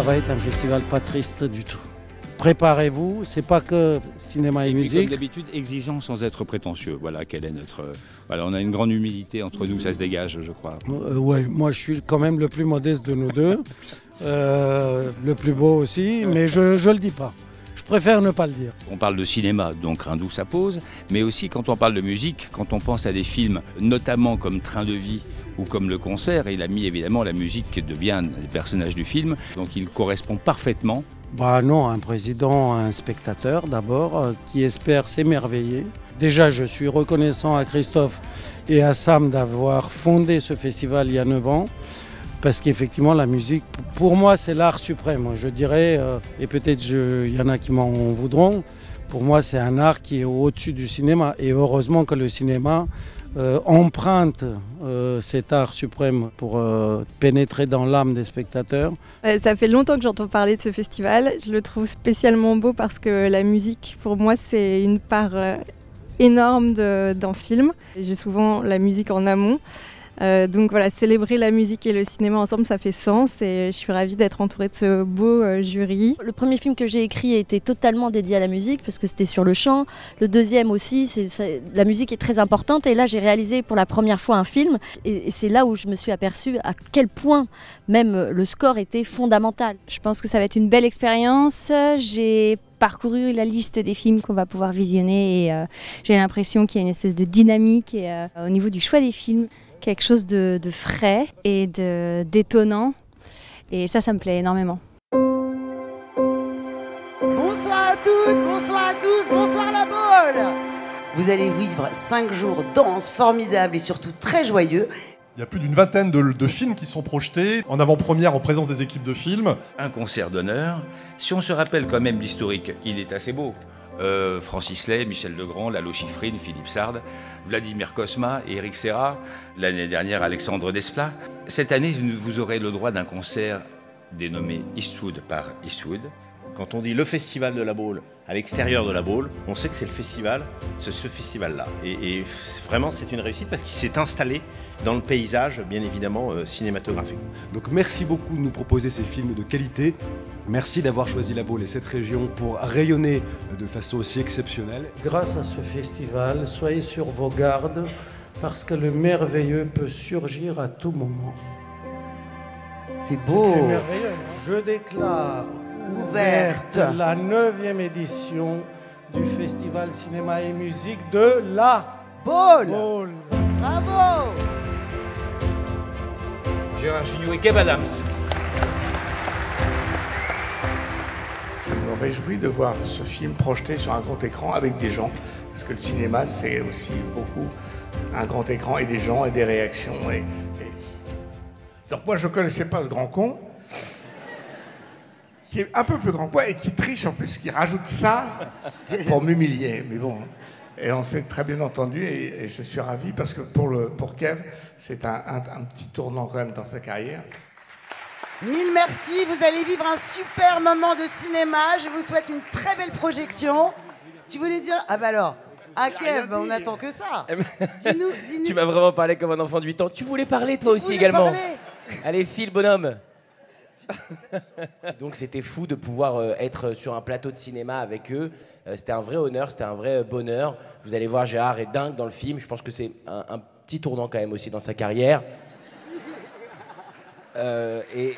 va être un festival pas triste du tout. Préparez-vous, c'est pas que cinéma et musique. Comme d'habitude, exigeant sans être prétentieux. Voilà, quelle est notre. Voilà, on a une grande humilité entre nous, ça se dégage, je crois. Ouais, moi je suis quand même le plus modeste de nous deux, le plus beau aussi, mais je le dis pas. Je préfère ne pas le dire. On parle de cinéma, donc Rindoux ça pose, mais aussi quand on parle de musique, quand on pense à des films, notamment comme Train de vie ou comme Le Concert, il a mis évidemment la musique qui devient des personnages du film, donc il correspond parfaitement. Bah non, un président, un spectateur d'abord, qui espère s'émerveiller. Déjà, je suis reconnaissant à Christophe et à Sam d'avoir fondé ce festival il y a 9 ans. Parce qu'effectivement, la musique, pour moi, c'est l'art suprême. Je dirais, et peut-être il y en a qui m'en voudront, pour moi, c'est un art qui est au-dessus du cinéma. Et heureusement que le cinéma emprunte cet art suprême pour pénétrer dans l'âme des spectateurs. Ça fait longtemps que j'entends parler de ce festival. Je le trouve spécialement beau parce que la musique, pour moi, c'est une part énorme d'un film. J'ai souvent la musique en amont. Donc voilà, célébrer la musique et le cinéma ensemble, ça fait sens et je suis ravie d'être entourée de ce beau jury. Le premier film que j'ai écrit était totalement dédié à la musique parce que c'était sur le chant. Le deuxième aussi, la musique est très importante et là j'ai réalisé pour la première fois un film et c'est là où je me suis aperçue à quel point même le score était fondamental. Je pense que ça va être une belle expérience. J'ai parcouru la liste des films qu'on va pouvoir visionner et j'ai l'impression qu'il y a une espèce de dynamique et, au niveau du choix des films. Quelque chose de frais et d'étonnant. Et ça me plaît énormément. Bonsoir à toutes, bonsoir à tous, bonsoir la Baule. Vous allez vivre 5 jours denses, formidables et surtout très joyeux. Il y a plus d'une vingtaine de films qui sont projetés en avant-première en présence des équipes de films. Un concert d'honneur. Si on se rappelle quand même l'historique, il est assez beau. Francis Lay, Michel Legrand, Lalo Schifrin, Philippe Sard, Vladimir Cosma et Eric Serra. L'année dernière, Alexandre Desplat. Cette année, vous aurez le droit d'un concert dénommé Eastwood par Eastwood. Quand on dit le festival de la Baule à l'extérieur de la Baule, on sait que c'est le festival, c'est ce festival-là. Et vraiment, c'est une réussite parce qu'il s'est installé dans le paysage, bien évidemment, cinématographique. Donc merci beaucoup de nous proposer ces films de qualité. Merci d'avoir choisi la Baule et cette région pour rayonner de façon aussi exceptionnelle. Grâce à ce festival, soyez sur vos gardes parce que le merveilleux peut surgir à tout moment. C'est beau. C'est merveilleux. Je déclare ouverte la 9e édition du Festival Cinéma et Musique de la Baule. Bravo. Gérard Jugnot et Kev Adams. Je me réjouis de voir ce film projeté sur un grand écran avec des gens, parce que le cinéma, c'est aussi beaucoup un grand écran et des gens et des réactions. Donc moi, je ne connaissais pas ce grand con, qui est un peu plus grand que moi et qui triche en plus, qui rajoute ça pour m'humilier. Mais bon, et on s'est très bien entendu et je suis ravi parce que pour Kev, c'est un petit tournant quand même dans sa carrière. Mille merci, vous allez vivre un super moment de cinéma. Je vous souhaite une très belle projection. Tu voulais dire... Ah bah alors, à Kev, on n'attend que ça. Dis-nous. Tu m'as vraiment parlé comme un enfant de 8 ans. Tu voulais parler toi aussi également. Allez, file bonhomme. Donc c'était fou de pouvoir être sur un plateau de cinéma avec eux. C'était un vrai honneur, c'était un vrai bonheur. Vous allez voir, Gérard est dingue dans le film. Je pense que c'est un petit tournant quand même aussi dans sa carrière. Et